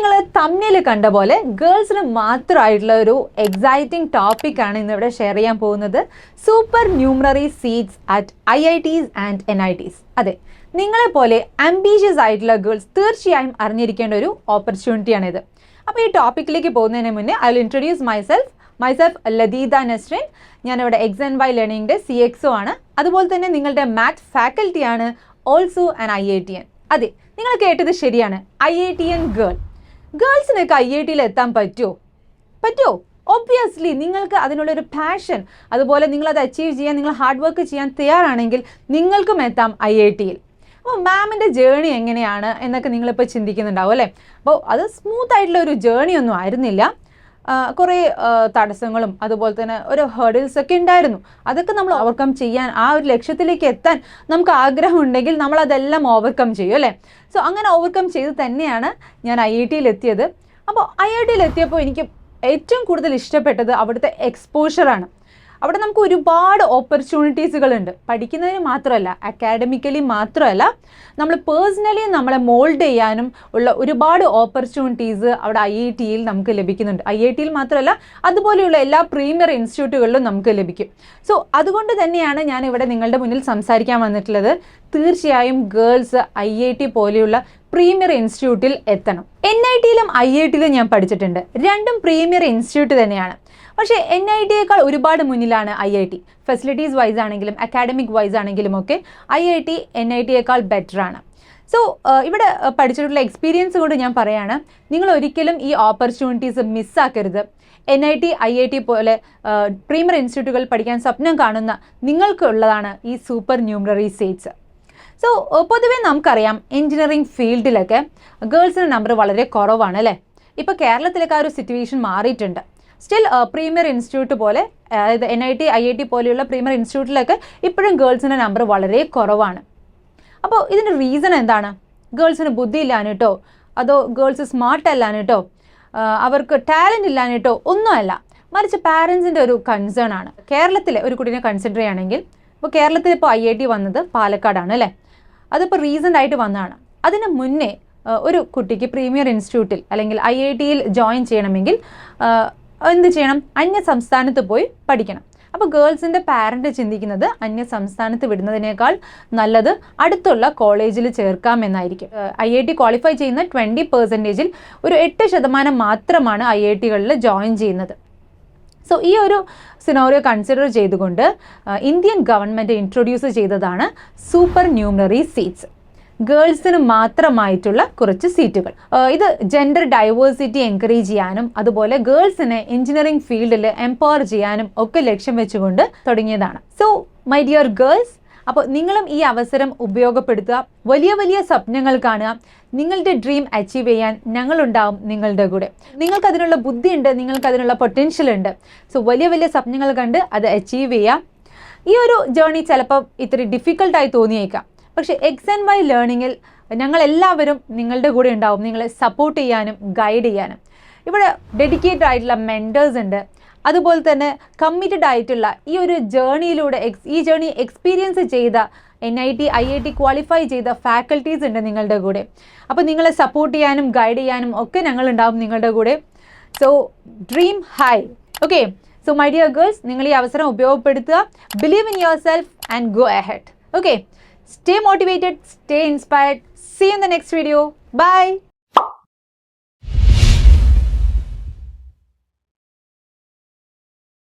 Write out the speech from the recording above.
നിങ്ങൾ തമ്മിൽ കണ്ട പോലെ ഗേൾസിന് മാത്രമായിട്ടുള്ള ഒരു എക്സൈറ്റിംഗ് ടോപ്പിക്കാണ് ഇന്നിവിടെ ഷെയർ ചെയ്യാൻ പോകുന്നത്. Super numerary seats at IITs and NITs. അതെ, നിങ്ങളെപ്പോലെ ആംബീഷ്യസ് ആയിട്ടുള്ള ഗേൾസ് തീർച്ചയായും അറിഞ്ഞിരിക്കേണ്ട ഒരു ഓപ്പർച്യൂണിറ്റിയാണിത്. അപ്പോൾ ഈ ടോപ്പിക്കിലേക്ക് പോകുന്നതിന് മുന്നേ I will introduce myself Ladheedha Nasreen. ഞാനിവിടെ XandY Learningൻ്റെ CXO ആണ്. അതുപോലെ തന്നെ നിങ്ങളുടെ മാത്സ് ഫാക്കൽറ്റിയാണ്, ഓൾസോ ആൻ IITian. അതെ, നിങ്ങൾ കേട്ടത് ശരിയാണ്, IITian ഗേൾസിനൊക്കെ IITയിൽ എത്താൻ പറ്റുമോ? ഒബ്വിയസ്ലി നിങ്ങൾക്ക് അതിനുള്ളൊരു പാഷൻ, അതുപോലെ നിങ്ങളത് അച്ചീവ് ചെയ്യാൻ, നിങ്ങൾ ഹാർഡ് വർക്ക് ചെയ്യാൻ തയ്യാറാണെങ്കിൽ നിങ്ങൾക്കും എത്താം IITയിൽ. അപ്പോൾ മാമിൻ്റെ ജേണി എങ്ങനെയാണ് എന്നൊക്കെ നിങ്ങളിപ്പോൾ ചിന്തിക്കുന്നുണ്ടാവും അല്ലേ? അപ്പോൾ അത് സ്മൂത്ത് ആയിട്ടുള്ള ഒരു ജേണി ഒന്നും ആയിരുന്നില്ല. കുറേ തടസ്സങ്ങളും അതുപോലെ തന്നെ ഒരു ഹേർഡിൽസ് ഒക്കെ ഉണ്ടായിരുന്നു. അതൊക്കെ നമ്മൾ ഓവർകം ചെയ്യാൻ, ആ ഒരു ലക്ഷ്യത്തിലേക്ക് എത്താൻ നമുക്ക് ആഗ്രഹമുണ്ടെങ്കിൽ നമ്മളതെല്ലാം ഓവർകം ചെയ്യും അല്ലേ? സോ അങ്ങനെ ഓവർകം ചെയ്ത് തന്നെയാണ് ഞാൻ IITയിൽ എത്തിയത്. അപ്പോൾ IITയിൽ എത്തിയപ്പോൾ എനിക്ക് ഏറ്റവും കൂടുതൽ ഇഷ്ടപ്പെട്ടത് അവിടുത്തെ എക്സ്പോഷറാണ്. അവിടെ നമുക്ക് ഒരുപാട് ഓപ്പർച്യൂണിറ്റീസുകളുണ്ട്. പഠിക്കുന്നതിന് മാത്രമല്ല, അക്കാഡമിക്കലി മാത്രമല്ല, നമ്മൾ പേഴ്സണലി നമ്മളെ മോൾഡ് ചെയ്യാനും ഉള്ള ഒരുപാട് ഓപ്പർച്യൂണിറ്റീസ് അവിടെ IITയിൽ നമുക്ക് ലഭിക്കുന്നുണ്ട്. IITയിൽ മാത്രമല്ല, അതുപോലെയുള്ള എല്ലാ പ്രീമിയർ ഇൻസ്റ്റിറ്റ്യൂട്ടുകളിലും നമുക്ക് ലഭിക്കും. സോ അതുകൊണ്ട് തന്നെയാണ് ഞാൻ ഇവിടെ നിങ്ങളുടെ മുന്നിൽ സംസാരിക്കാൻ വന്നിട്ടുള്ളത്. തീർച്ചയായും ഗേൾസ് IIT പോലെയുള്ള പ്രീമിയർ ഇൻസ്റ്റിറ്റ്യൂട്ടിൽ എത്തണം. NITയിലും IITയിലും ഞാൻ പഠിച്ചിട്ടുണ്ട്. രണ്ടും പ്രീമിയർ ഇൻസ്റ്റിറ്റ്യൂട്ട് തന്നെയാണ്. പക്ഷേ NITയേക്കാൾ ഒരുപാട് മുന്നിലാണ് IIT. ഫെസിലിറ്റീസ് വൈസ് ആണെങ്കിലും അക്കാഡമിക് വൈസ് ആണെങ്കിലും ഒക്കെ IIT NITയേക്കാൾ ബെറ്ററാണ്. സോ ഇവിടെ പഠിച്ചിട്ടുള്ള എക്സ്പീരിയൻസ് കൊണ്ട് ഞാൻ പറയാണ്, നിങ്ങൾ ഒരിക്കലും ഈ ഓപ്പർച്യൂണിറ്റീസ് മിസ്സാക്കരുത്. NIT IIT പോലെ പ്രീമിയർ ഇൻസ്റ്റിറ്റ്യൂട്ടുകൾ പഠിക്കാൻ സ്വപ്നം കാണുന്ന നിങ്ങൾക്കുള്ളതാണ് ഈ സൂപ്പർ ന്യൂമററി സീറ്റ്സ്. സോ പൊതുവേ നമുക്കറിയാം, എൻജിനീയറിംഗ് ഫീൽഡിലൊക്കെ ഗേൾസിൻ്റെ നമ്പർ വളരെ കുറവാണ് അല്ലേ? ഇപ്പോൾ കേരളത്തിലൊക്കെ ആ ഒരു സിറ്റുവേഷൻ മാറിയിട്ടുണ്ട്. സ്റ്റിൽ പ്രീമിയർ ഇൻസ്റ്റിറ്റ്യൂട്ട് പോലെ, അതായത് NIT IIT പോലെയുള്ള പ്രീമിയർ ഇൻസ്റ്റിറ്റ്യൂട്ടിലൊക്കെ ഇപ്പോഴും ഗേൾസിൻ്റെ നമ്പർ വളരെ കുറവാണ്. അപ്പോൾ ഇതിൻ്റെ റീസൺ എന്താണ്? ഗേൾസിന് ബുദ്ധി ഇല്ലാഞ്ഞിട്ടോ, അതോ ഗേൾസ് സ്മാർട്ട് അല്ലാഞ്ഞിട്ടോ, അവർക്ക് ടാലൻറ്റ് ഇല്ലാഞ്ഞിട്ടോ ഒന്നുമല്ല, മറിച്ച് പാരൻസിൻ്റെ ഒരു കൺസേൺ ആണ്. കേരളത്തിലെ ഒരു കുട്ടീനെ കൺസിഡർ ചെയ്യുകയാണെങ്കിൽ, ഇപ്പോൾ കേരളത്തിൽ ഇപ്പോൾ IIT വന്നത് പാലക്കാടാണ് അല്ലേ? അതിപ്പോൾ റീസെൻ്റ് ആയിട്ട് വന്നതാണ്. അതിന് മുന്നേ ഒരു കുട്ടിക്ക് പ്രീമിയർ ഇൻസ്റ്റിറ്റ്യൂട്ടിൽ അല്ലെങ്കിൽ IITയിൽ ജോയിൻ ചെയ്യണമെങ്കിൽ എന്ത് ചെയ്യണം? അന്യ സംസ്ഥാനത്ത് പോയി പഠിക്കണം. അപ്പോൾ ഗേൾസിൻ്റെ പാരൻ്റ് ചിന്തിക്കുന്നത് അന്യ സംസ്ഥാനത്ത് വിടുന്നതിനേക്കാൾ നല്ലത് അടുത്തുള്ള കോളേജിൽ ചേർക്കാമെന്നായിരിക്കും. IIT ക്വാളിഫൈ ചെയ്യുന്ന 20%-ൽ ഒരു 8% മാത്രമാണ് IITകളിൽ ജോയിൻ ചെയ്യുന്നത്. സോ ഈ ഒരു സിനോറിയോ കൺസിഡർ ചെയ്തുകൊണ്ട് ഇന്ത്യൻ ഗവൺമെൻറ് ഇൻട്രൊഡ്യൂസ് ചെയ്തതാണ് സൂപ്പർ ന്യൂമററി സീറ്റ്സ്. ഗേൾസിന് മാത്രമായിട്ടുള്ള കുറച്ച് സീറ്റുകൾ. ഇത് ജെൻഡർ ഡൈവേഴ്സിറ്റി എൻകറേജ് ചെയ്യാനും അതുപോലെ ഗേൾസിനെ എഞ്ചിനീയറിംഗ് ഫീൽഡിൽ എംപവർ ചെയ്യാനും ഒക്കെ ലക്ഷ്യം വെച്ചുകൊണ്ട് തുടങ്ങിയതാണ്. സോ മൈ ഡിയർ ഗേൾസ്, അപ്പോൾ നിങ്ങളും ഈ അവസരം ഉപയോഗപ്പെടുത്തുക. വലിയ വലിയ സ്വപ്നങ്ങൾ കാണുക. നിങ്ങളുടെ ഡ്രീം അച്ചീവ് ചെയ്യാൻ ഞങ്ങളുണ്ടാവും നിങ്ങളുടെ കൂടെ. നിങ്ങൾക്കതിനുള്ള ബുദ്ധിയുണ്ട്, നിങ്ങൾക്കതിനുള്ള പൊട്ടൻഷ്യൽ ഉണ്ട്. സോ വലിയ വലിയ സ്വപ്നങ്ങൾ കണ്ട് അത് അച്ചീവ് ചെയ്യുക. ഈ ഒരു ജേർണി ചിലപ്പോൾ ഇത്തിരി ഡിഫിക്കൽട്ടായി തോന്നിയേക്കാം. പക്ഷേ XandY ലേണിങ്ങിൽ ഞങ്ങളെല്ലാവരും നിങ്ങളുടെ കൂടെ ഉണ്ടാവും, നിങ്ങളെ സപ്പോർട്ട് ചെയ്യാനും ഗൈഡ് ചെയ്യാനും. ഇവിടെ ഡെഡിക്കേറ്റഡ് ആയിട്ടുള്ള മെൻറ്റേഴ്സ് ഉണ്ട്. അതുപോലെ തന്നെ കമ്മിറ്റഡ് ആയിട്ടുള്ള ഈ ഒരു ജേർണിയിലൂടെ ഈ ജേർണി എക്സ്പീരിയൻസ് ചെയ്ത NIT IIT ക്വാളിഫൈ ചെയ്ത ഫാക്കൽറ്റീസ് ഉണ്ട് നിങ്ങളുടെ കൂടെ. അപ്പോൾ നിങ്ങളെ സപ്പോർട്ട് ചെയ്യാനും ഗൈഡ് ചെയ്യാനും ഒക്കെ ഞങ്ങളുണ്ടാവും നിങ്ങളുടെ കൂടെ. So dream high. Okay, so my dear girls, നിങ്ങൾ ഈ അവസരം ഉപയോഗപ്പെടുത്തുക. Believe in yourself and go ahead. Okay, stay motivated, stay inspired. See you in the next video. Bye.